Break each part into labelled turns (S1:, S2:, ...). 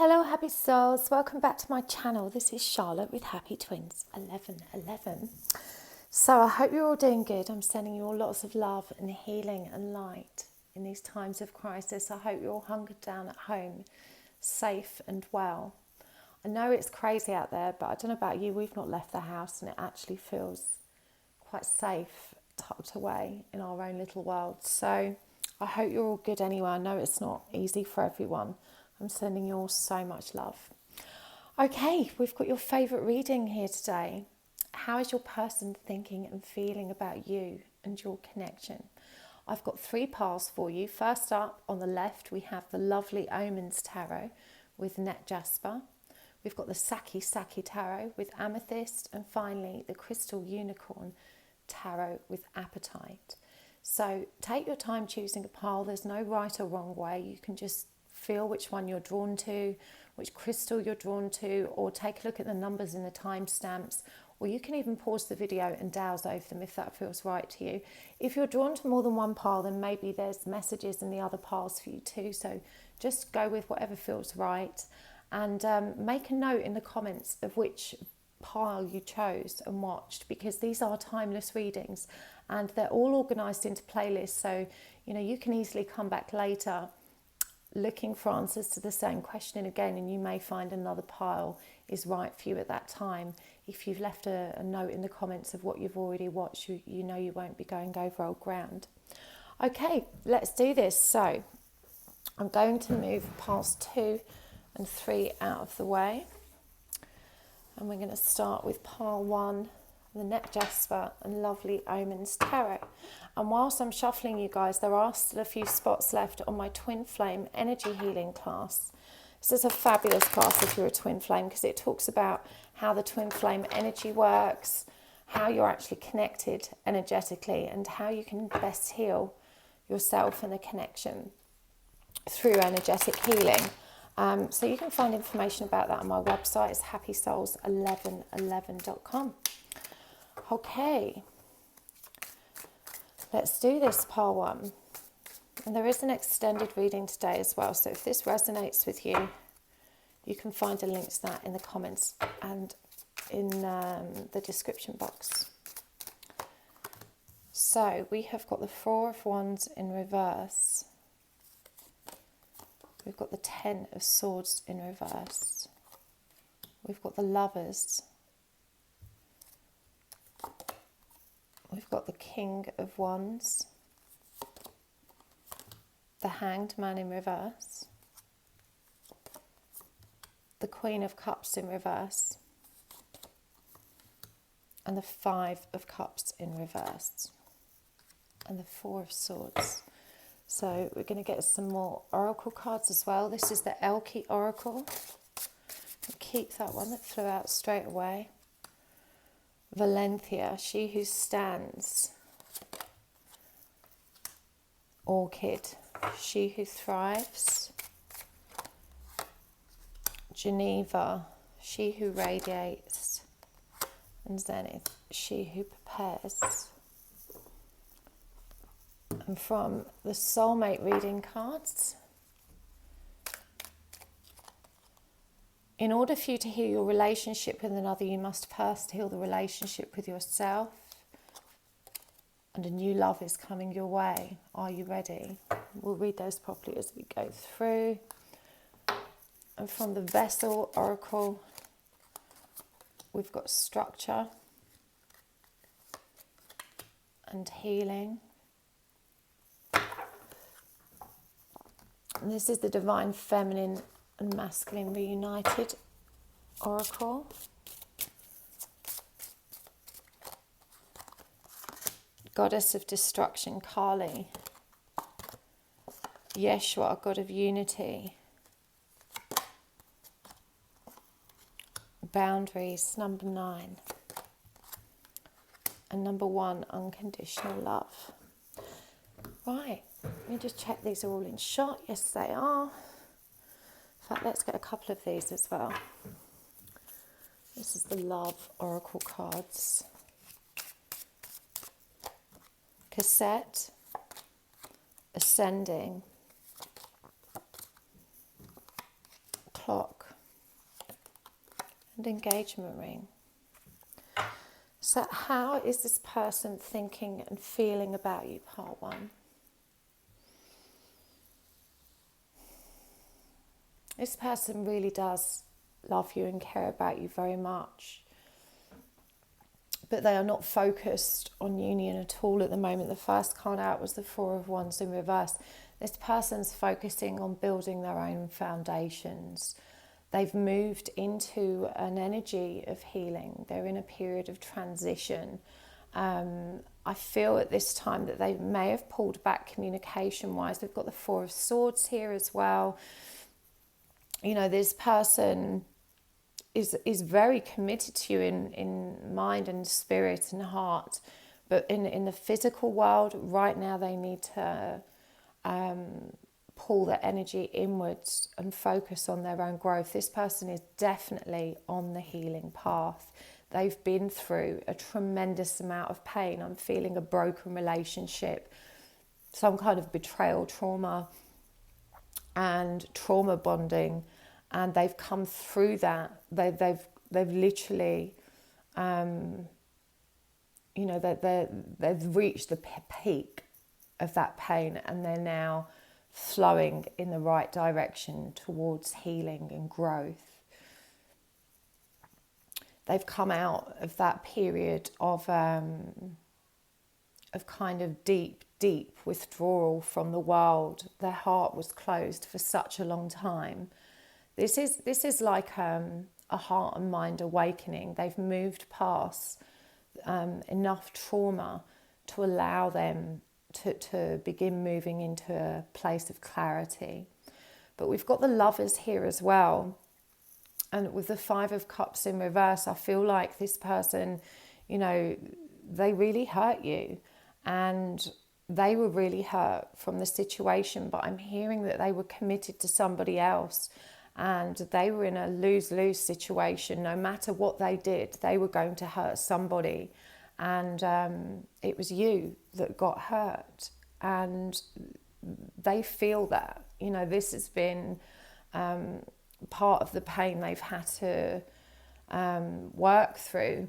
S1: Hello happy souls, welcome back to my channel. This is Charlotte with Happy Twins 1111. So I hope you're all doing good. I'm sending you all lots of love and healing and light in these times of crisis. I hope you're all hunkered down at home, safe and well. I know it's crazy out there, but I don't know about you, we've not left the house and it actually feels quite safe, tucked away in our own little world. So I hope you're all good anyway. I know it's not easy for everyone. I'm sending you all so much love. Okay, we've got your favourite reading here today. How is your person thinking and feeling about you and your connection? I've got 3 piles for you. First up on the left, we have the lovely Omens Tarot with Net Jasper. We've got the Sakki Tarot with Amethyst. And finally, the Crystal Unicorn Tarot with Appetite. So take your time choosing a pile. There's no right or wrong way. You can just feel which one you're drawn to, which crystal you're drawn to, or take a look at the numbers in the timestamps, or you can even pause the video and douse over them if that feels right to you. If you're drawn to more than one pile, then maybe there's messages in the other piles for you too, so just go with whatever feels right, and make a note in the comments of which pile you chose and watched, because these are timeless readings and they're all organised into playlists, so you can easily come back later looking for answers to the same question again, and you may find another pile is right for you at that time. If you've left a note in the comments of what you've already watched, you know you won't be going over old ground. Okay, let's do this. So I'm going to move piles 2 and 3 out of the way, and we're going to start with pile 1, the Net Jasper and lovely Omens Tarot. And whilst I'm shuffling, you guys, there are still a few spots left on my Twin Flame Energy Healing class. This is a fabulous class if you're a Twin Flame, because it talks about how the Twin Flame energy works, how you're actually connected energetically, and how you can best heal yourself and the connection through energetic healing. So you can find information about that on my website. It's happysouls1111.com. Okay, let's do this, pile 1. And there is an extended reading today as well, so if this resonates with you, you can find a link to that in the comments and in the description box. So we have got the 4 of Wands in reverse. We've got the 10 of Swords in reverse. We've got the Lovers. We've got the King of Wands, the Hanged Man in reverse, the Queen of Cups in reverse, and the 5 of Cups in reverse, and the 4 of Swords. So we're going to get some more oracle cards as well. This is the Elle Qui Oracle. I'll keep that one that flew out straight away. Valencia, she who stands. Orchid, she who thrives. Geneva, she who radiates. And Zenith, she who prepares. And from the Soulmate reading cards, in order for you to heal your relationship with another, you must first heal the relationship with yourself. And a new love is coming your way. Are you ready? We'll read those properly as we go through. And from the Vessel Oracle, we've got structure and healing. And this is the Divine Feminine and Masculine Reunited Oracle. Goddess of Destruction, Kali. Yeshua, God of Unity. Boundaries, number 9. And number 1, Unconditional Love. Right, let me just check these are all in shot. Yes, they are. In fact, let's get a couple of these as well. This is the Love Oracle cards. Cassette, Ascending, clock and engagement ring. So how is this person thinking and feeling about you, part one? This person really does love you and care about you very much. But they are not focused on union at all at the moment. The first card out was the Four of Wands in reverse. This person's focusing on building their own foundations. They've moved into an energy of healing. They're in a period of transition. I feel at this time that they may have pulled back communication-wise. We've got the Four of Swords here as well. You know, this person is very committed to you in mind and spirit and heart. But in the physical world, right now they need to pull their energy inwards and focus on their own growth. This person is definitely on the healing path. They've been through a tremendous amount of pain. I'm feeling a broken relationship, some kind of betrayal, trauma, and trauma bonding, and they've come through that. They've literally, you know, they've reached the peak of that pain, and they're now flowing in the right direction towards healing and growth. They've come out of that period of kind of deep withdrawal from the world. Their heart was closed for such a long time. This is like a heart and mind awakening. They've moved past enough trauma to allow them to begin moving into a place of clarity. But we've got the Lovers here as well. And with the Five of Cups in reverse, I feel like this person, you know, they really hurt you. And they were really hurt from the situation. But I'm hearing that they were committed to somebody else. And they were in a lose-lose situation. No matter what they did, they were going to hurt somebody. And it was you that got hurt. And they feel that. You know, this has been part of the pain they've had to work through.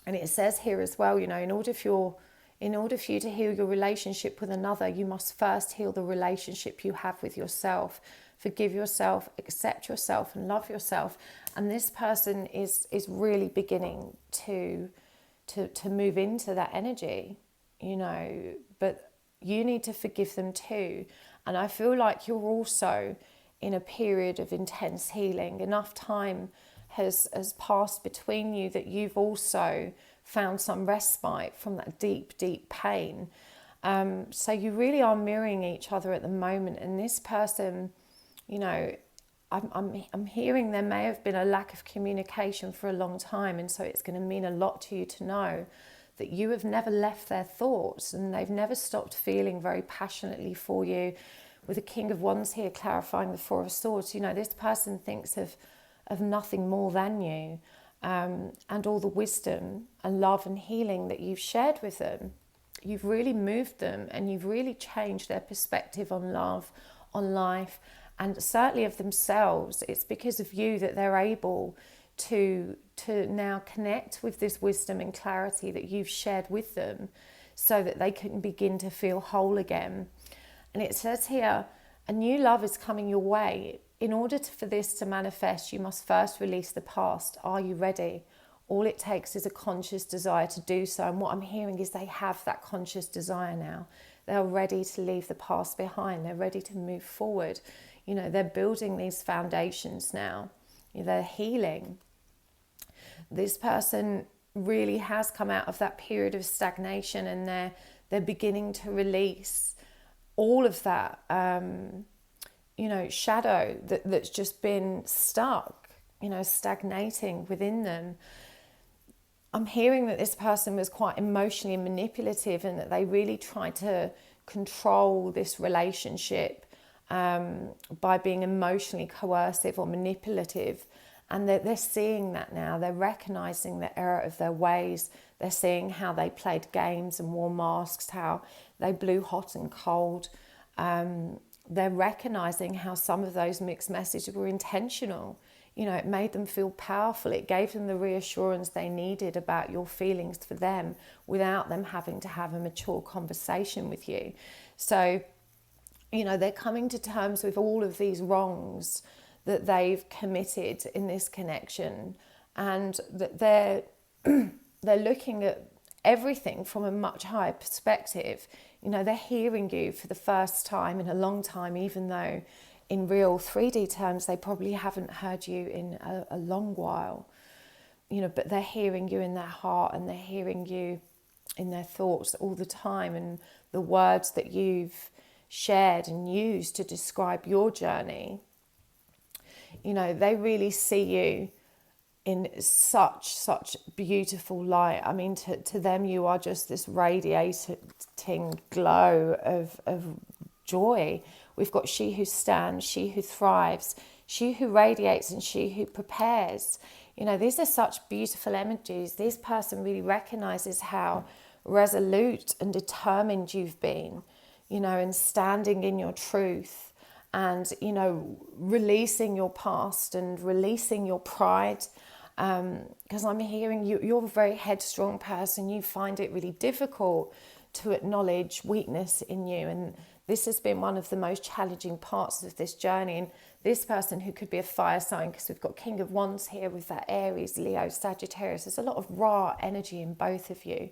S1: And it says here as well, you know, in order for you to heal your relationship with another, you must first heal the relationship you have with yourself. Forgive yourself, accept yourself, and love yourself. And this person is really beginning to move into that energy, you know, but you need to forgive them too. And I feel like you're also in a period of intense healing. Enough time has passed between you that you've also found some respite from that deep pain. So you really are mirroring each other at the moment. And this person, you know, I'm hearing there may have been a lack of communication for a long time, and so it's going to mean a lot to you to know that you have never left their thoughts, and they've never stopped feeling very passionately for you. With the King of Wands here clarifying the Four of Swords, you know, this person thinks of nothing more than you, and all the wisdom and love and healing that you've shared with them. You've really moved them, and you've really changed their perspective on love, on life, and certainly of themselves. It's because of you that they're able to now connect with this wisdom and clarity that you've shared with them, so that they can begin to feel whole again. And it says here, a new love is coming your way. In order for this to manifest, you must first release the past. Are you ready? All it takes is a conscious desire to do so. And what I'm hearing is they have that conscious desire now. They're ready to leave the past behind. They're ready to move forward. You know, they're building these foundations now. You know, they're healing. This person really has come out of that period of stagnation, and they're beginning to release all of that, you know, shadow that's just been stuck, you know, stagnating within them. I'm hearing that this person was quite emotionally manipulative, and that they really tried to control this relationship by being emotionally coercive or manipulative. And they're seeing that now. They're recognizing the error of their ways. They're seeing how they played games and wore masks, how they blew hot and cold. they're recognizing how some of those mixed messages were intentional. You know, it made them feel powerful. It gave them the reassurance they needed about your feelings for them without them having to have a mature conversation with you. So, you know, they're coming to terms with all of these wrongs that they've committed in this connection, and that they're looking at everything from a much higher perspective. You know, they're hearing you for the first time in a long time, even though in real 3D terms they probably haven't heard you in a long while. You know, but they're hearing you in their heart, and they're hearing you in their thoughts all the time, and the words that you've shared and used to describe your journey. You know, they really see you in such beautiful light. I mean, to them, you are just this radiating glow of joy. We've got she who stands, she who thrives, she who radiates, and she who prepares. You know, these are such beautiful images. This person really recognizes how resolute and determined you've been, you know, and standing in your truth, and, you know, releasing your past and releasing your pride. Because I'm hearing you're a very headstrong person. You find it really difficult to acknowledge weakness in you. And this has been one of the most challenging parts of this journey. And this person, who could be a fire sign, because we've got King of Wands here with that Aries, Leo, Sagittarius. There's a lot of raw energy in both of you.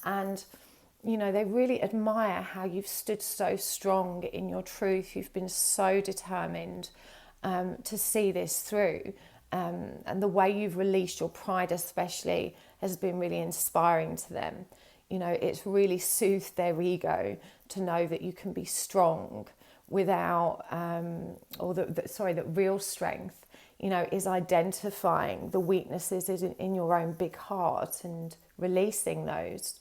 S1: And, you know, they really admire how you've stood so strong in your truth. You've been so determined to see this through. And the way you've released your pride especially has been really inspiring to them. You know, it's really soothed their ego to know that you can be strong without, that real strength, you know, is identifying the weaknesses in your own big heart and releasing those,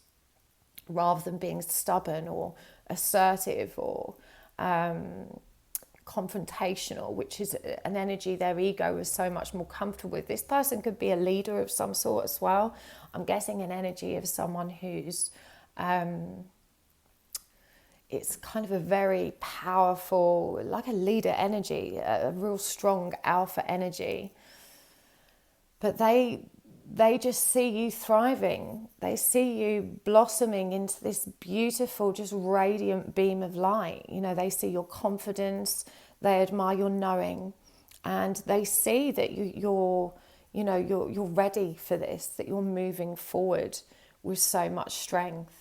S1: rather than being stubborn or assertive or confrontational, which is an energy their ego is so much more comfortable with. This person could be a leader of some sort as well. I'm getting an energy of someone who's it's kind of a very powerful, like a leader energy, a real strong alpha energy. But they just see you thriving. They see you blossoming into this beautiful, just radiant beam of light. You know, they see your confidence, they admire your knowing, and they see that you're ready for this, that you're moving forward with so much strength.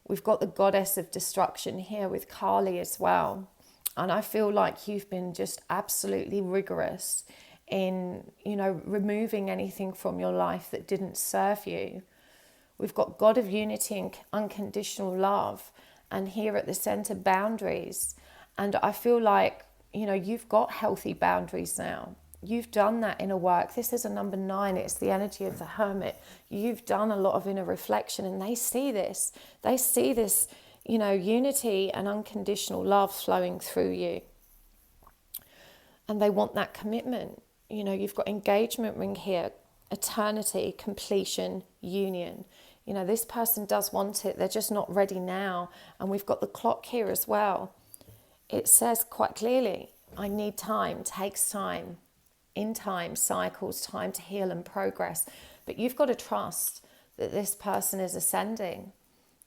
S1: We've got the goddess of destruction here with Kali as well. And I feel like you've been just absolutely rigorous in, you know, removing anything from your life that didn't serve you. We've got God of unity and unconditional love, and here at the center, boundaries. And I feel like, you know, you've got healthy boundaries now. You've done that inner work. This is a number 9. It's the energy of the hermit. You've done a lot of inner reflection, and they see this. They see this, you know, unity and unconditional love flowing through you. And they want that commitment. You know, you've got engagement ring here, eternity, completion, union. You know, this person does want it. They're just not ready now. And we've got the clock here as well. It says quite clearly, I need time, takes time. In time, cycles, time to heal and progress. But you've got to trust that this person is ascending.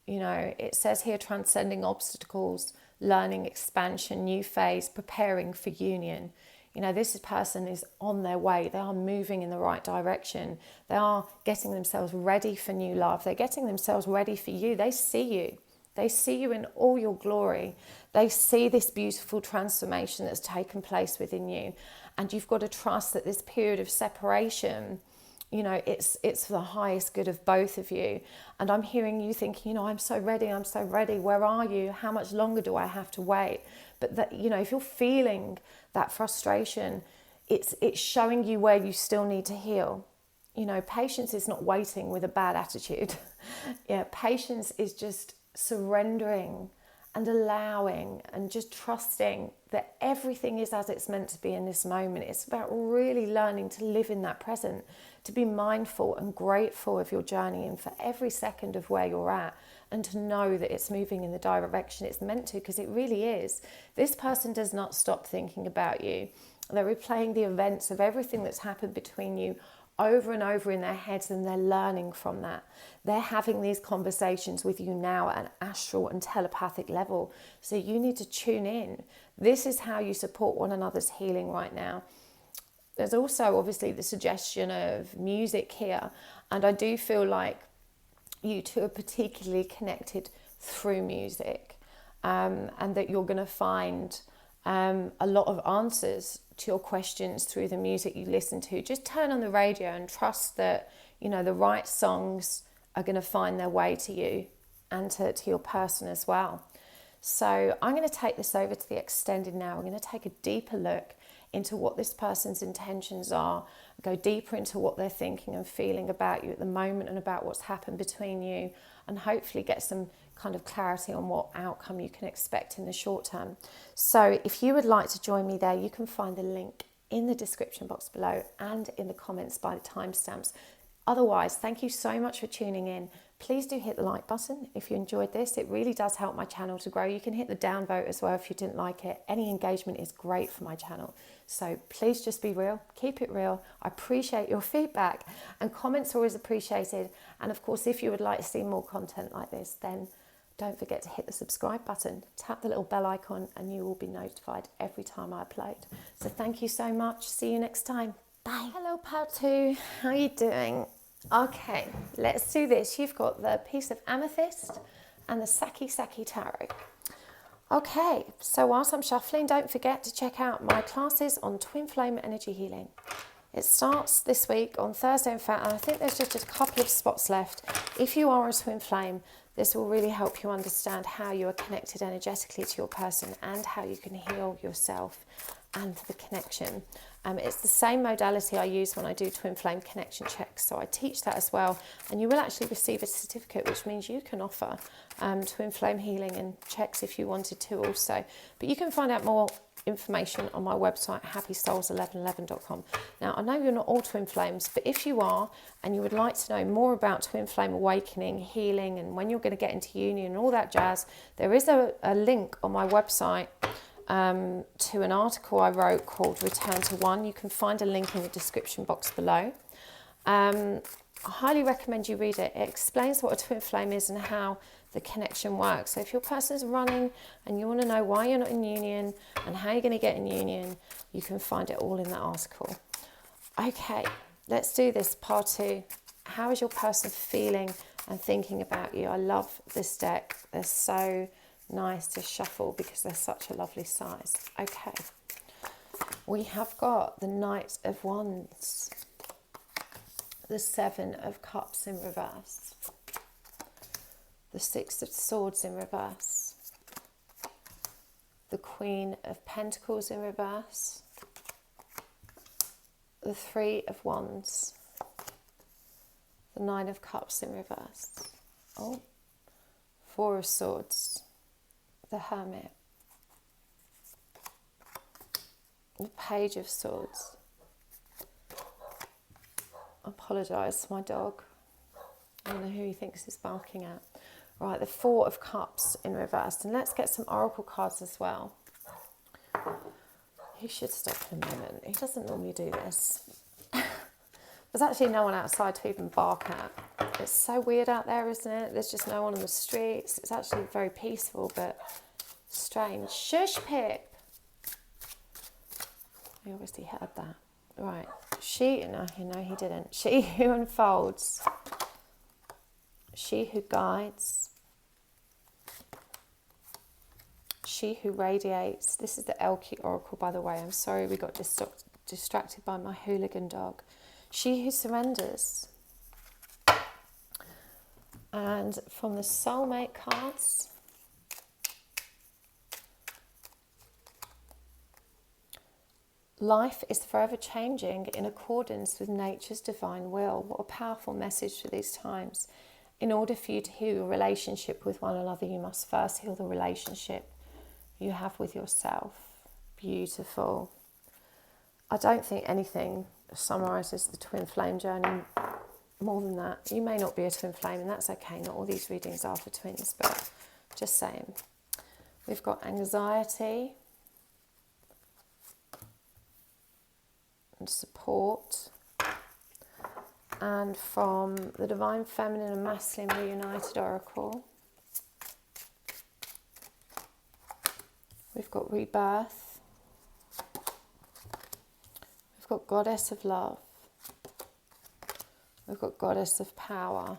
S1: You know, it says here, transcending obstacles, learning, expansion, new phase, preparing for union. You know, this person is on their way. They are moving in the right direction. They are getting themselves ready for new love. They're getting themselves ready for you. They see you. They see you in all your glory. They see this beautiful transformation that's taken place within you. And you've got to trust that this period of separation, you know, it's for the highest good of both of you. And I'm hearing you thinking, you know, I'm so ready. Where are you? How much longer do I have to wait? But that, you know, if you're feeling that frustration, it's showing you where you still need to heal. You know, patience is not waiting with a bad attitude. Yeah, patience is just surrendering and allowing and just trusting that everything is as it's meant to be in this moment. It's about really learning to live in that present, to be mindful and grateful of your journey and for every second of where you're at, and to know that it's moving in the direction it's meant to, because it really is. This person does not stop thinking about you. They're replaying the events of everything that's happened between you over and over in their heads, and they're learning from that. They're having these conversations with you now at an astral and telepathic level. So you need to tune in. This is how you support one another's healing right now. There's also obviously the suggestion of music here, and I do feel like you two are particularly connected through music, and that you're going to find a lot of answers to your questions through the music you listen to. Just turn on the radio and trust that, you know, the right songs are going to find their way to you and to your person as well. So I'm going to take this over to the extended now. We're going to take a deeper look into what this person's intentions are, go deeper into what they're thinking and feeling about you at the moment and about what's happened between you, and hopefully get some kind of clarity on what outcome you can expect in the short term. So if you would like to join me there, you can find the link in the description box below and in the comments by the timestamps. Otherwise, thank you so much for tuning in. Please do hit the like button if you enjoyed this. It really does help my channel to grow. You can hit the downvote as well if you didn't like it. Any engagement is great for my channel. So please just be real, keep it real. I appreciate your feedback, and comments are always appreciated. And of course, if you would like to see more content like this, then don't forget to hit the subscribe button, tap the little bell icon, and you will be notified every time I upload. So thank you so much. See you next time. Bye. Hello, part 2. How are you doing? Okay, let's do this. You've got the piece of amethyst and the Sakki Tarot. Okay, so whilst I'm shuffling, don't forget to check out my classes on twin flame energy healing. It starts this week on Thursday, in fact, and I think there's just a couple of spots left. If you are a twin flame, this will really help you understand how you are connected energetically to your person and how you can heal yourself and the connection. It's the same modality I use when I do twin flame connection checks, so I teach that as well, and you will actually receive a certificate, which means you can offer twin flame healing and checks if you wanted to also. But you can find out more information on my website, happysouls1111.com. Now, I know you're not all twin flames, but if you are and you would like to know more about twin flame awakening, healing, and when you're going to get into union and all that jazz, there is a link on my website to an article I wrote called Return to One. You can find a link in the description box below. I highly recommend you read it. It explains what a twin flame is and how the connection works. So if your person's running and you want to know why you're not in union and how you're going to get in union, you can find it all in that article. Okay, let's do this, part 2. How is your person feeling and thinking about you? I love this deck. They're so nice to shuffle because they're such a lovely size. Okay, we have got the Knight of Wands, the Seven of Cups in reverse, the Six of Swords in reverse, the Queen of Pentacles in reverse, the Three of Wands, the Nine of Cups in reverse, Four of Swords, the Hermit, the Page of Swords. I apologise to my dog. I don't know who he thinks he's barking at. Right, the Four of Cups in reverse. And let's get some oracle cards as well. He should stop in a moment. He doesn't normally do this. There's actually no one outside to even bark at. It's so weird out there, isn't it? There's just no one on the streets. It's actually very peaceful, but strange. Shush, Pip. He obviously heard that. Right. No, he didn't. She who unfolds. She who guides. She who radiates. This is the Elle Qui Oracle, by the way. I'm sorry we got distracted by my hooligan dog. She who surrenders. And from the Soulmate Cards, life is forever changing in accordance with nature's divine will. What a powerful message for these times. In order for you to heal your relationship with one another, you must first heal the relationship you have with yourself. Beautiful. I don't think anything summarises the twin flame journey more than that. You may not be a twin flame, and that's okay. Not all these readings are for twins, but just saying. We've got anxiety and support. And from the Divine Feminine and Masculine Reunited Oracle, we've got rebirth. We've got Goddess of Love. We've got Goddess of Power.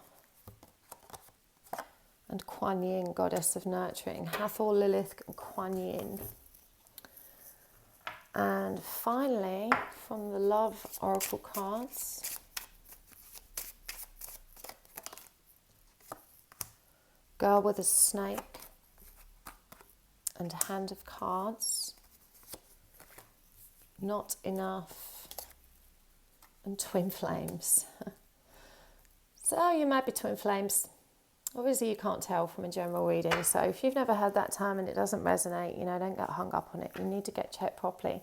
S1: And Kuan Yin, Goddess of Nurturing. Hathor, Lilith, and Kuan Yin. And finally, from the Love Oracle cards, Girl with a Snake and Hand of Cards, Not Enough, and Twin Flames. So you might be twin flames. Obviously you can't tell from a general reading, so if you've never heard that term and it doesn't resonate, don't get hung up on it. You need to get checked properly.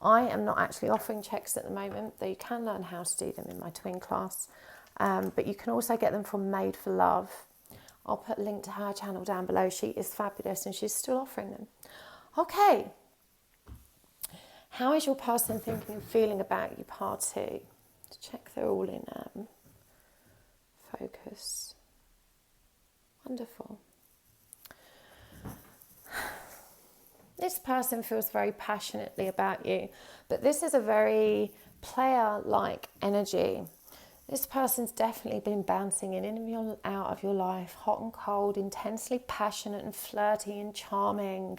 S1: I am not actually offering checks at the moment, though you can learn how to do them in my twin class. But you can also get them from Made for Love. I'll put a link to her channel down below. She is fabulous and she's still offering them. Okay. How is your person thinking and feeling about you, part 2? To check they're all in focus. Wonderful. This person feels very passionately about you, but this is a very player-like energy. This person's definitely been bouncing in and out of your life, hot and cold, intensely passionate and flirty and charming.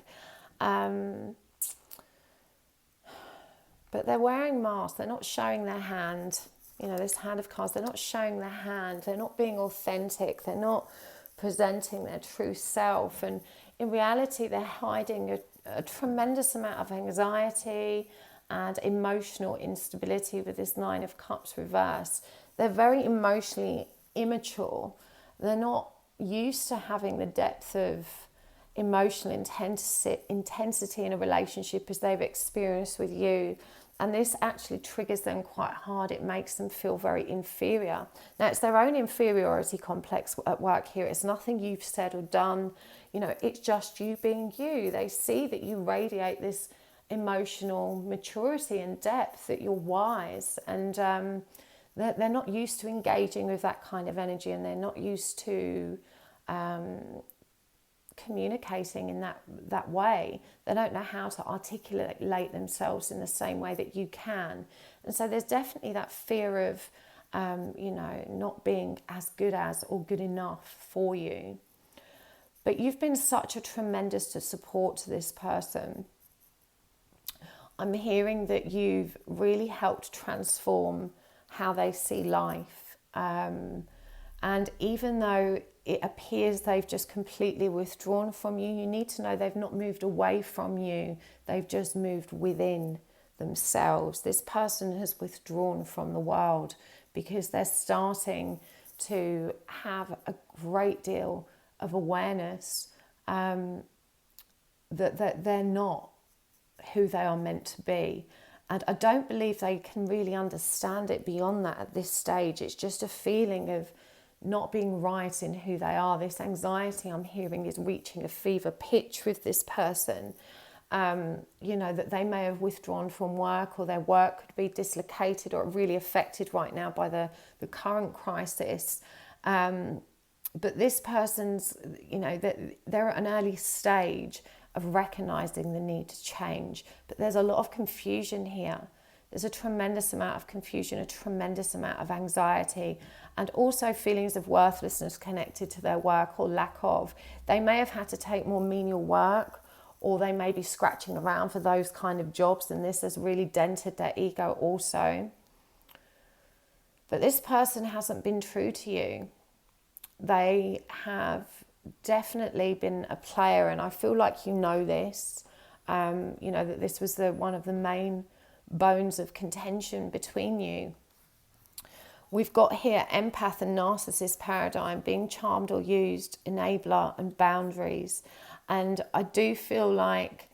S1: But they're wearing masks. They're not showing their hand. This Hand of Cards, they're not showing their hand. They're not being authentic. They're not presenting their true self. And in reality, they're hiding a tremendous amount of anxiety and emotional instability with this Nine of Cups reverse. They're very emotionally immature. They're not used to having the depth of emotional intensity in a relationship as they've experienced with you. And this actually triggers them quite hard. It makes them feel very inferior. Now, it's their own inferiority complex at work here. It's nothing you've said or done. It's just you being you. They see that you radiate this emotional maturity and depth, that you're wise. And they're not used to engaging with that kind of energy, and they're not used to communicating in that way. They don't know how to articulate themselves in the same way that you can. And so there's definitely that fear of, not being as good as or good enough for you. But you've been such a tremendous support to this person. I'm hearing that you've really helped transform how they see life. And even though it appears they've just completely withdrawn from you, you need to know they've not moved away from you. They've just moved within themselves. This person has withdrawn from the world because they're starting to have a great deal of awareness that they're not who they are meant to be. And I don't believe they can really understand it beyond that at this stage. It's just a feeling of not being right in who they are. This anxiety I'm hearing is reaching a fever pitch with this person. That they may have withdrawn from work, or their work could be dislocated or really affected right now by the current crisis. But this person's, they're at an early stage of recognizing the need to change. But there's a lot of confusion here. There's a tremendous amount of confusion, a tremendous amount of anxiety, and also feelings of worthlessness connected to their work or lack of. They may have had to take more menial work, or they may be scratching around for those kind of jobs, and this has really dented their ego also. But this person hasn't been true to you. They have definitely been a player, and I feel like this, that this was one of the main bones of contention between you. We've got here empath and narcissist paradigm, being charmed or used, enabler and boundaries. And I do feel like,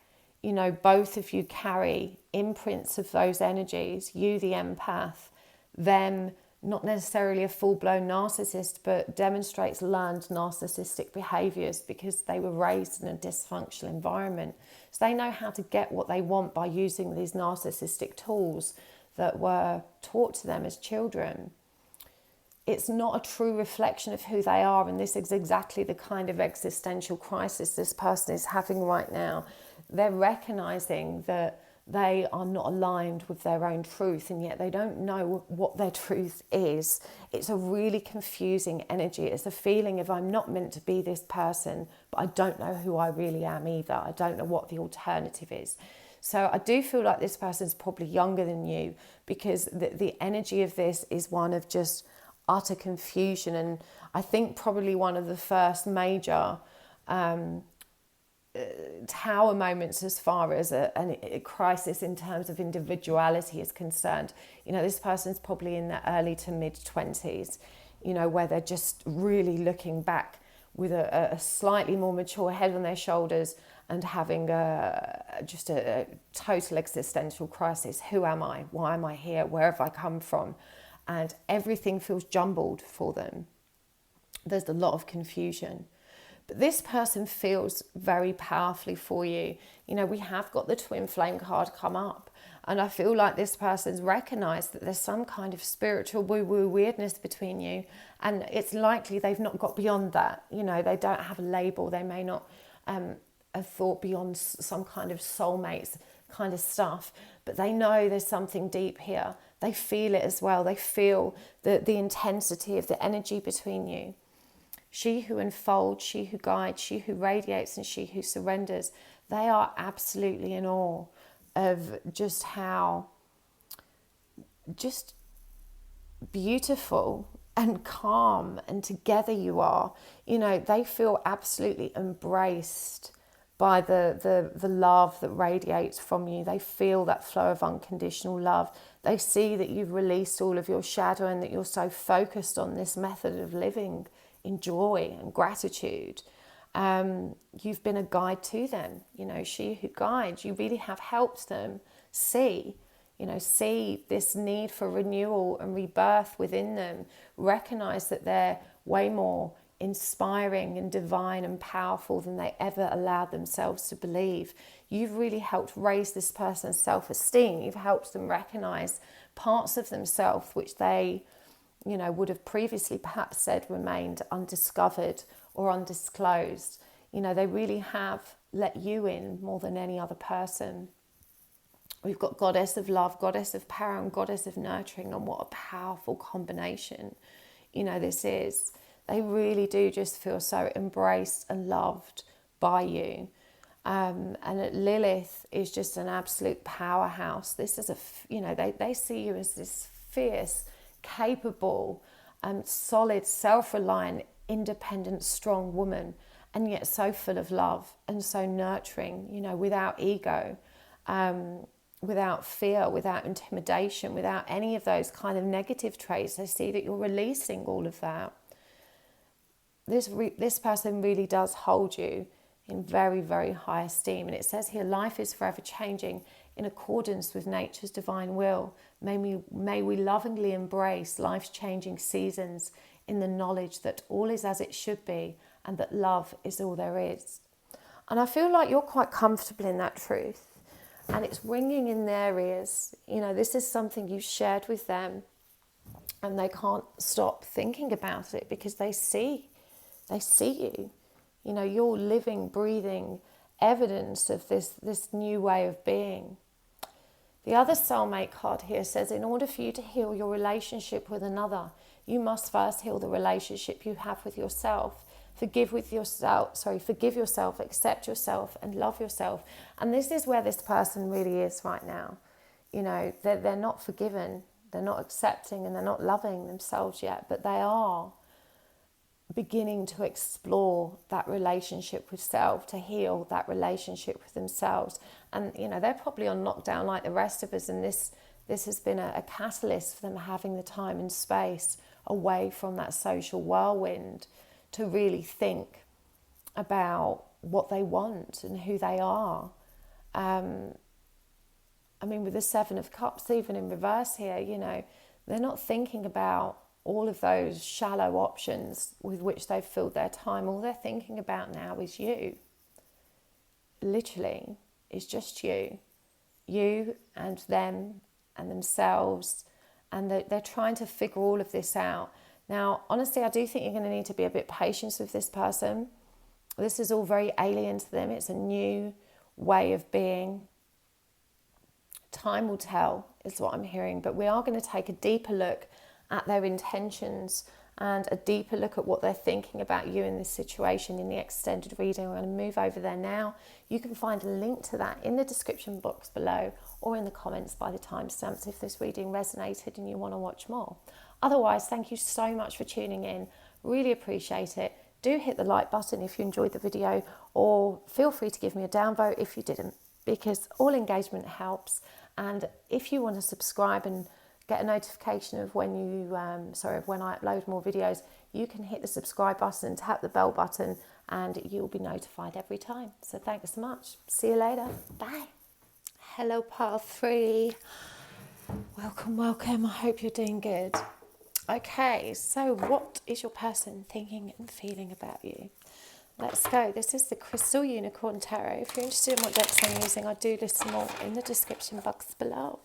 S1: you know, both of you carry imprints of those energies, you the empath, them not necessarily a full-blown narcissist, but demonstrates learned narcissistic behaviours because they were raised in a dysfunctional environment. So they know how to get what they want by using these narcissistic tools that were taught to them as children. It's not a true reflection of who they are, and this is exactly the kind of existential crisis this person is having right now. They're recognising that they are not aligned with their own truth, and yet they don't know what their truth is. It's a really confusing energy. It's a feeling of, I'm not meant to be this person, but I don't know who I really am either. I don't know what the alternative is. So I do feel like this person's probably younger than you, because the energy of this is one of just utter confusion. And I think probably one of the first major tower moments as far as a crisis in terms of individuality is concerned. You know, this person's probably in their early to mid 20s, you know, where they're just really looking back with a slightly more mature head on their shoulders and having just a total existential crisis. Who am I? Why am I here? Where have I come from? And everything feels jumbled for them. There's a lot of confusion. But this person feels very powerfully for you. You know, we have got the twin flame card come up. And I feel like this person's recognised that there's some kind of spiritual woo-woo weirdness between you. And it's likely they've not got beyond that. You know, they don't have a label. They may not have thought beyond some kind of soulmates kind of stuff. But they know there's something deep here. They feel it as well. They feel the intensity of the energy between you. She who unfolds, she who guides, she who radiates, and she who surrenders. They are absolutely in awe of just how just beautiful and calm and together you are. You know, they feel absolutely embraced by the love that radiates from you. They feel that flow of unconditional love. They see that you've released all of your shadow and that you're so focused on this method of living in joy and gratitude. You've been a guide to them. You know, she who guides, you really have helped them see this need for renewal and rebirth within them. Recognize that they're way more inspiring and divine and powerful than they ever allowed themselves to believe. You've really helped raise this person's self-esteem. You've helped them recognize parts of themselves which they, you know, would have previously perhaps said remained undiscovered or undisclosed. You know, they really have let you in more than any other person. We've got Goddess of Love, Goddess of Power, and Goddess of Nurturing, and what a powerful combination, you know, this is. They really do just feel so embraced and loved by you. And Lilith is just an absolute powerhouse. This is they see you as this fierce, capable, solid, self-reliant, independent, strong woman, and yet so full of love and so nurturing, you know, without ego, without fear, without intimidation, without any of those kind of negative traits. They see that you're releasing all of that. This person really does hold you in very, very high esteem. And it says here, life is forever changing in accordance with nature's divine will. May we lovingly embrace life's changing seasons in the knowledge that all is as it should be and that love is all there is. And I feel like you're quite comfortable in that truth. And it's ringing in their ears. You know, this is something you shared with them, and they can't stop thinking about it because they see you. You know, you're living, breathing evidence of this new way of being. The other soulmate card here says, in order for you to heal your relationship with another, you must first heal the relationship you have with yourself. Forgive yourself, accept yourself, and love yourself. And this is where this person really is right now. You know, they're not forgiven, they're not accepting, and they're not loving themselves yet, but they are beginning to explore that relationship with self, to heal that relationship with themselves. And, you know, they're probably on lockdown like the rest of us, and this has been a catalyst for them having the time and space away from that social whirlwind to really think about what they want and who they are. I mean, with the Seven of Cups, even in reverse here, you know, they're not thinking about all of those shallow options with which they've filled their time. All they're thinking about now is you. Literally, it's just you. You and them and themselves. And they're trying to figure all of this out. Now, honestly, I do think you're going to need to be a bit patient with this person. This is all very alien to them. It's a new way of being. Time will tell, is what I'm hearing. But we are going to take a deeper look at their intentions and a deeper look at what they're thinking about you in this situation in the extended reading. We're going to move over there now. You can find a link to that in the description box below or in the comments by the timestamps if this reading resonated and you want to watch more. Otherwise, thank you so much for tuning in. Really appreciate it. Do hit the like button if you enjoyed the video, or feel free to give me a downvote if you didn't, because all engagement helps. And if you want to subscribe and get a notification of when when I upload more videos, you can hit the subscribe button, tap the bell button, and you'll be notified every time. So thanks so much. See you later. Bye. Hello, Pile 3. Welcome, welcome. I hope you're doing good. Okay, so what is your person thinking and feeling about you? Let's go. This is the Crystal Unicorn Tarot. If you're interested in what decks I'm using, I do list more in the description box below.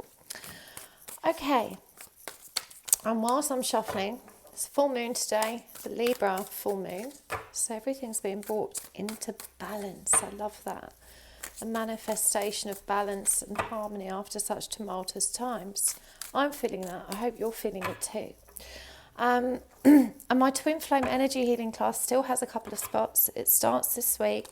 S1: Okay, and whilst I'm shuffling, it's full moon today, the Libra full moon, so everything's being brought into balance. I love that. A manifestation of balance and harmony after such tumultuous times. I'm feeling that. I hope you're feeling it too. And my Twin Flame Energy Healing class still has a couple of spots. It starts this week.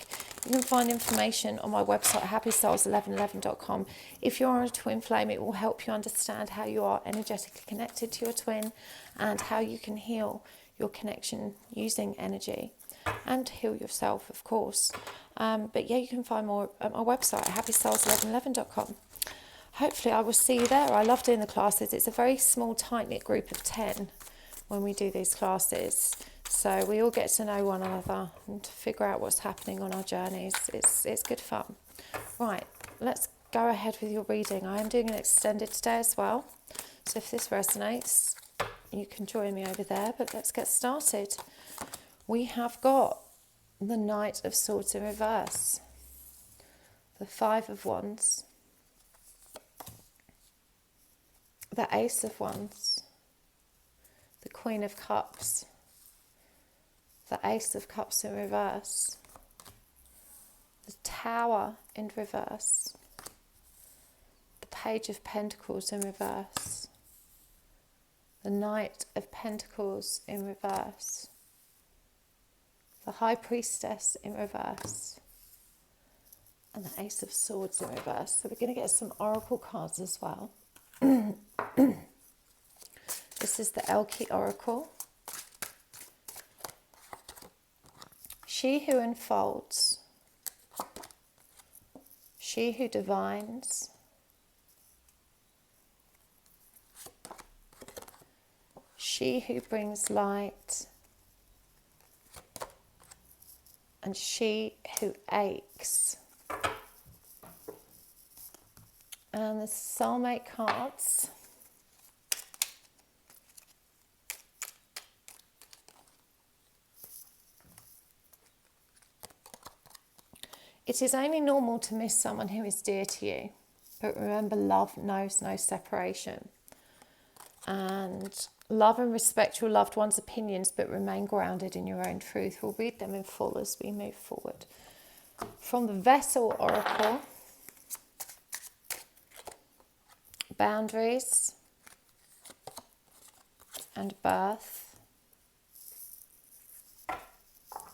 S1: You can find information on my website, happysouls1111.com. If you're on a Twin Flame, it will help you understand how you are energetically connected to your twin and how you can heal your connection using energy and heal yourself, of course. But yeah, you can find more at my website, happysouls1111.com. Hopefully I will see you there. I love doing the classes. It's a very small, tight-knit group of 10 when we do these classes. So we all get to know one another and to figure out what's happening on our journeys. It's good fun. Right, let's go ahead with your reading. I am doing an extended today as well. So if this resonates, you can join me over there. But let's get started. We have got the Knight of Swords in reverse. The Five of Wands. The Ace of Wands. The Queen of Cups, the Ace of Cups in reverse, the Tower in reverse, the Page of Pentacles in reverse, the Knight of Pentacles in reverse, the High Priestess in reverse, and the Ace of Swords in reverse. So we're going to get some oracle cards as well. This is the Elle Qui Oracle. She who unfolds, she who divines, she who brings light, and she who aches. And the Soulmate Cards. It is only normal to miss someone who is dear to you, but remember, love knows no separation. And love and respect your loved one's opinions, but remain grounded in your own truth. We'll read them in full as we move forward. From the Vessel Oracle, boundaries and birth.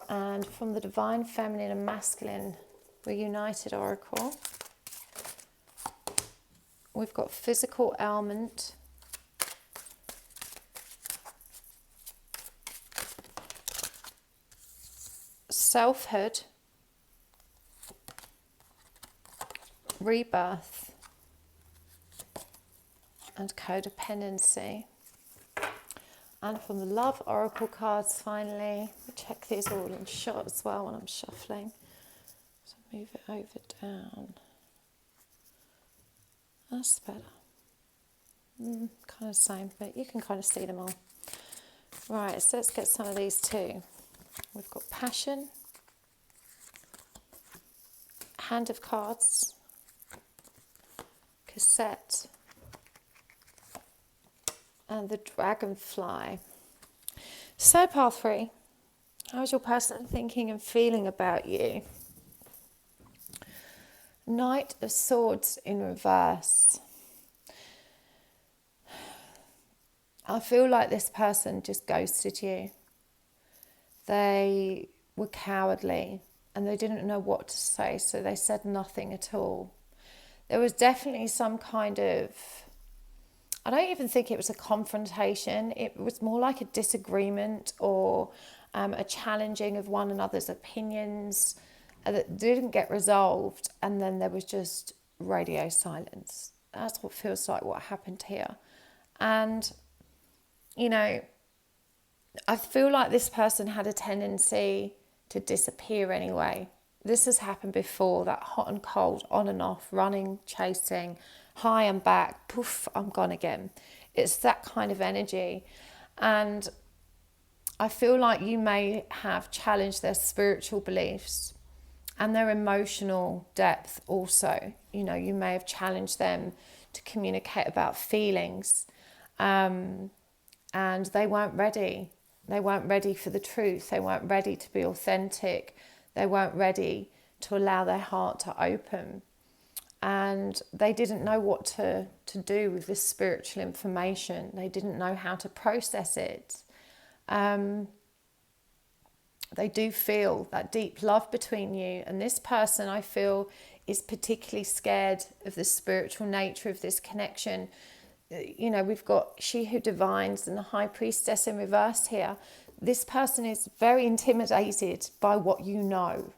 S1: And from the Divine Feminine and Masculine Reunited Oracle, we've got physical ailment, selfhood, rebirth, and codependency. And from the Love Oracle cards, finally, check these all in shot as well when I'm shuffling. So move it over down. That's better. Kind of same, but you can kind of see them all. Right, so let's get some of these too. We've got Passion, Hand of Cards, Cassette, and the Dragonfly. So, Path 3, how's your person thinking and feeling about you? Knight of Swords in reverse. I feel like this person just ghosted you. They were cowardly and they didn't know what to say, so they said nothing at all. There was definitely some kind of, I don't even think it was a confrontation. It was more like a disagreement or a challenging of one another's opinions that didn't get resolved, and then there was just radio silence. That's what feels like what happened here. And you know, I feel like this person had a tendency to disappear anyway. This has happened before, that hot and cold, on and off, running, chasing, high and back, poof, I'm gone again. It's that kind of energy. And I feel like you may have challenged their spiritual beliefs and their emotional depth also. You know, you may have challenged them to communicate about feelings. And they weren't ready. They weren't ready for the truth. They weren't ready to be authentic. They weren't ready to allow their heart to open. And they didn't know what to do with this spiritual information. They didn't know how to process it. They do feel that deep love between you. And this person, I feel, is particularly scared of the spiritual nature of this connection. You know, we've got She Who Divines and the High Priestess in reverse here. This person is very intimidated by what you know,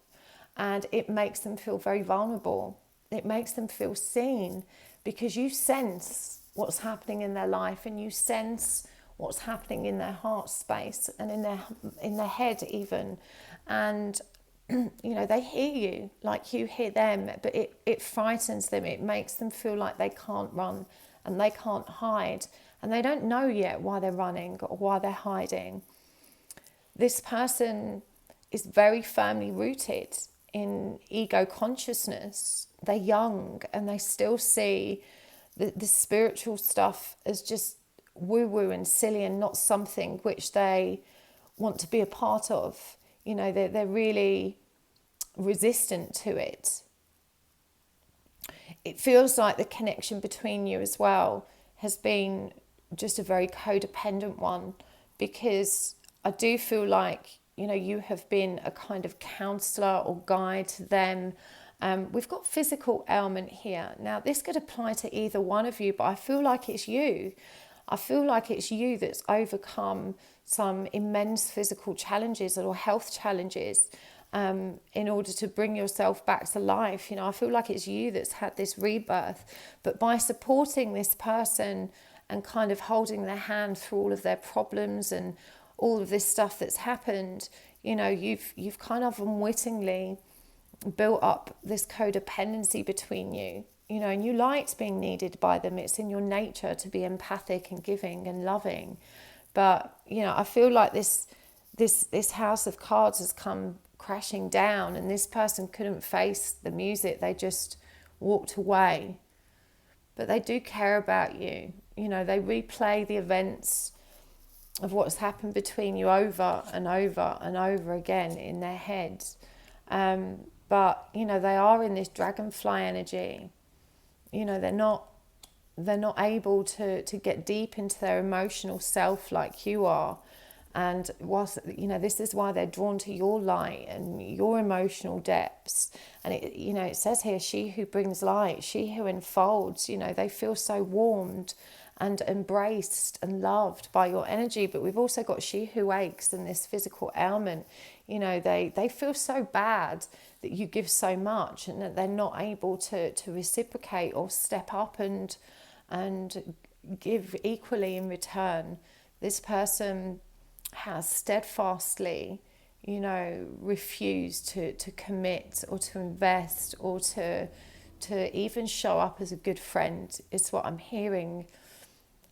S1: and it makes them feel very vulnerable. It makes them feel seen because you sense what's happening in their life, and you sense what's happening in their heart space and in their head even. And you know, they hear you like you hear them, but it frightens them. It makes them feel like they can't run and they can't hide, and they don't know yet why they're running or why they're hiding. This person is very firmly rooted in ego consciousness. They're young and they still see the spiritual stuff as just woo-woo and silly and not something which they want to be a part of. You know, they're really resistant to it. It feels like the connection between you as well has been just a very codependent one, because I do feel like, you know, you have been a kind of counsellor or guide to them. We've got physical ailment here. Now, this could apply to either one of you, but I feel like it's you. I feel like it's you that's overcome some immense physical challenges or health challenges in order to bring yourself back to life. You know, I feel like it's you that's had this rebirth. But by supporting this person and kind of holding their hand through all of their problems and all of this stuff that's happened, you know, you've kind of unwittingly built up this codependency between you. You know, and you liked being needed by them. It's in your nature to be empathic and giving and loving. But, you know, I feel like this house of cards has come crashing down, and this person couldn't face the music. They just walked away. But they do care about you. You know, they replay the events of what's happened between you over and over and over again in their heads. But, you know, they are in this dragonfly energy. You know, they're not able to get deep into their emotional self like you are. And whilst, you know, this is why they're drawn to your light and your emotional depths. And it, you know, it says here, she who brings light, she who enfolds, you know, they feel so warmed and embraced and loved by your energy. But we've also got she who aches and this physical ailment. You know, they feel so bad that you give so much, and that they're not able to reciprocate or step up and give equally in return. This person has steadfastly, you know, refused to commit or to invest or to to even show up as a good friend is what I'm hearing.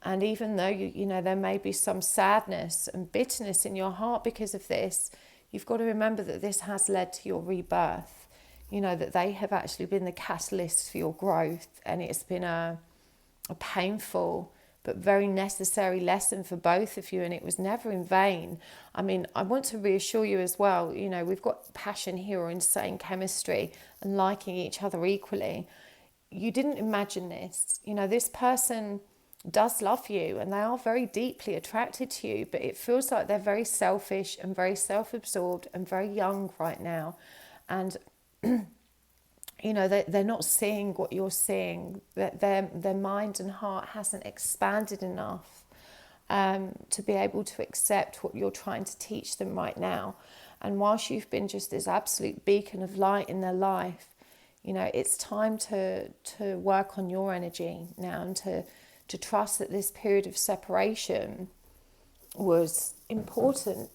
S1: And even though you know there may be some sadness and bitterness in your heart because of this, you've got to remember that this has led to your rebirth. You know, that they have actually been the catalyst for your growth, and it's been a painful but very necessary lesson for both of you, and it was never in vain. I mean, I want to reassure you as well, you know, we've got passion here, or insane chemistry, and liking each other equally. You didn't imagine this. You know, this person does love you, and they are very deeply attracted to you, but it feels like they're very selfish and very self-absorbed and very young right now. And you know, they're not seeing what you're seeing. Their mind and heart hasn't expanded enough to be able to accept what you're trying to teach them right now. And whilst you've been just this absolute beacon of light in their life, you know, it's time to work on your energy now, and to trust that this period of separation was important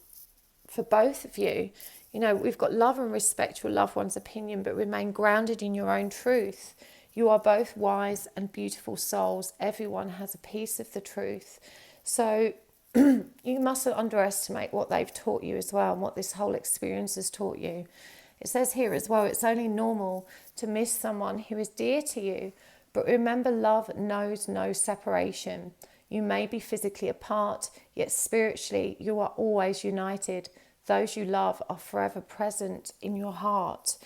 S1: for both of you. You know, we've got love and respect your loved one's opinion, but remain grounded in your own truth. You are both wise and beautiful souls. Everyone has a piece of the truth. So you mustn't underestimate what they've taught you as well, and what this whole experience has taught you. It says here as well, it's only normal to miss someone who is dear to you, but remember, love knows no separation. You may be physically apart, yet spiritually you are always united. Those you love are forever present in your heart.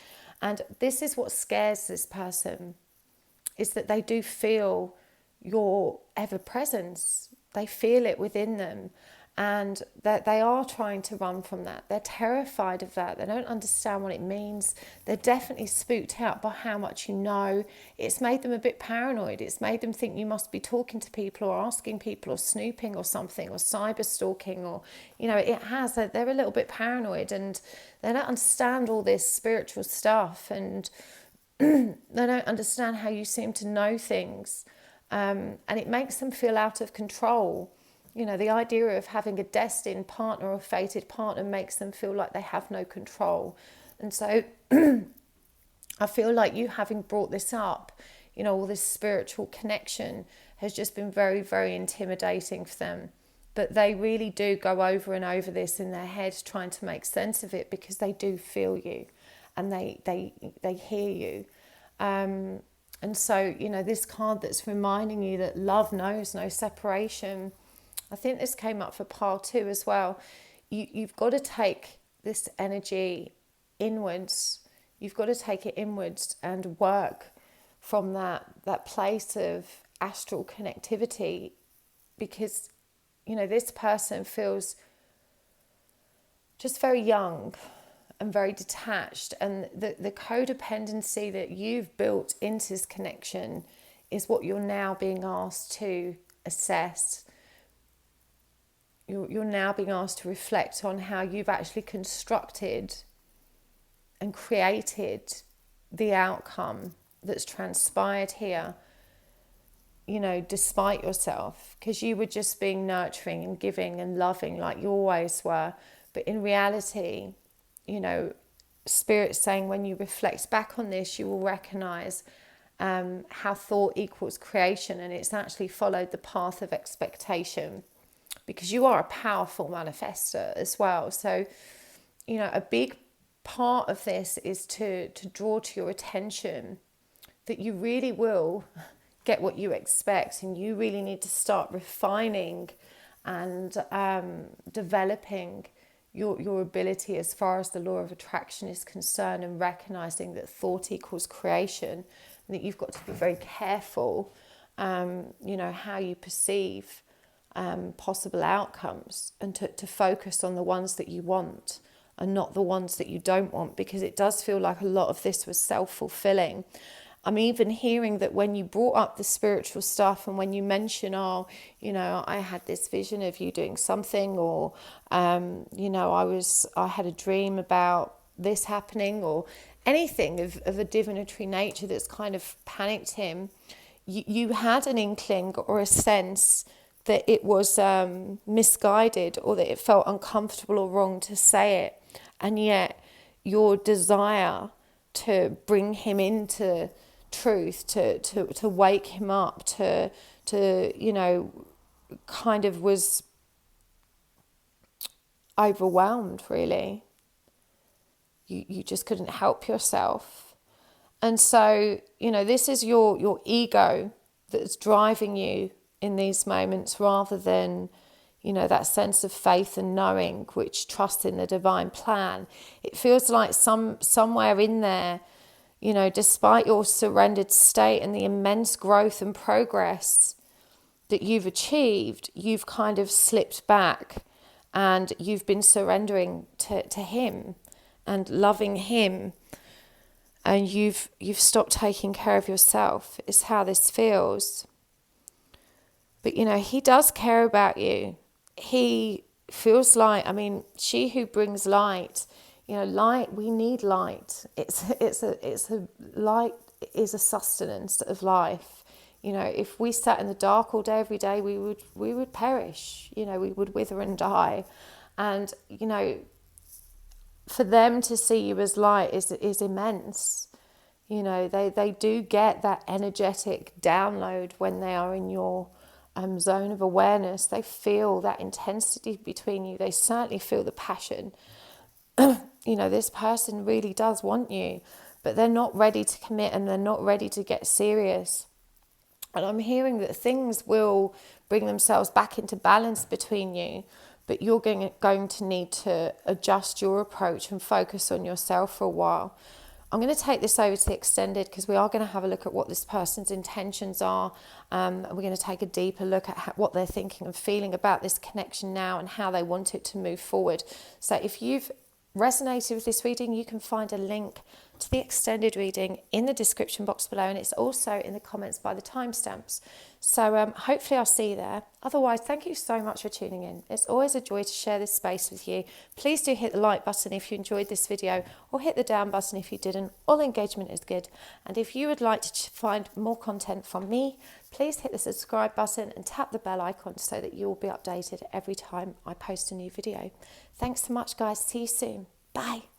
S1: And this is what scares this person, is that they do feel your ever presence. They feel it within them, and that they are trying to run from that. They're terrified of that. They don't understand what it means. They're definitely spooked out by how much you know. It's made them a bit paranoid. It's made them think you must be talking to people, or asking people, or snooping or something, or cyber stalking, or, you know, it has. They're a little bit paranoid, and they don't understand all this spiritual stuff, and they don't understand how you seem to know things, and it makes them feel out of control. You know, the idea of having a destined partner or fated partner makes them feel like they have no control. And so I feel like you having brought this up, you know, all this spiritual connection has just been very, very intimidating for them. But they really do go over and over this in their heads, trying to make sense of it, because they do feel you, and they hear you. And so, you know, this card that's reminding you that love knows no separation. I think this came up for pile 2 as well. You've got to take this energy inwards. You've got to take it inwards and work from that place of astral connectivity, because, you know, this person feels just very young and very detached, and the codependency that you've built into this connection is what you're now being asked to assess. You're now being asked to reflect on how you've actually constructed and created the outcome that's transpired here, you know, despite yourself, because you were just being nurturing and giving and loving like you always were. But in reality, you know, Spirit's saying when you reflect back on this, you will recognize how thought equals creation, and it's actually followed the path of expectation, because you are a powerful manifester as well. So, you know, a big part of this is to draw to your attention that you really will get what you expect, and you really need to start refining and developing your ability as far as the law of attraction is concerned, and recognizing that thought equals creation, and that you've got to be very careful, you know, how you perceive possible outcomes, and to focus on the ones that you want and not the ones that you don't want, because it does feel like a lot of this was self-fulfilling. I'm even hearing that when you brought up the spiritual stuff, and when you mention, oh, you know, I had this vision of you doing something, or you know, I had a dream about this happening, or anything of a divinatory nature that's kind of panicked him, you had an inkling or a sense that it was misguided, or that it felt uncomfortable or wrong to say it. And yet your desire to bring him into truth, to wake him up, to you know, kind of was overwhelmed, really. You just couldn't help yourself. And so, you know, this is your ego that's driving you in these moments, rather than, you know, that sense of faith and knowing, which trusts in the divine plan. It feels like somewhere in there, you know, despite your surrendered state and the immense growth and progress that you've achieved, you've kind of slipped back, and you've been surrendering to him and loving him, and you've stopped taking care of yourself, is how this feels. But, you know, he does care about you. He feels like, I mean, she who brings light, you know, light, we need light. It's a light is a sustenance of life. You know, if we sat in the dark all day, every day, we would perish. You know, we would wither and die. And, you know, for them to see you as light is immense. You know, they do get that energetic download when they are in your zone of awareness. They feel that intensity between you. They certainly feel the passion. You know, this person really does want you, but they're not ready to commit, and they're not ready to get serious. And I'm hearing that things will bring themselves back into balance between you, but you're going to need to adjust your approach and focus on yourself for a while. I'm going to take this over to the extended, because we are going to have a look at what this person's intentions are. And we're going to take a deeper look at what they're thinking and feeling about this connection now, and how they want it to move forward. So if you've resonated with this reading, you can find a link to the extended reading in the description box below, and it's also in the comments by the timestamps. So hopefully I'll see you there. Otherwise, thank you so much for tuning in. It's always a joy to share this space with you. Please do hit the like button if you enjoyed this video, or hit the down button if you didn't. All engagement is good. And if you would like to find more content from me, please hit the subscribe button and tap the bell icon so that you will be updated every time I post a new video. Thanks so much, guys. See you soon. Bye.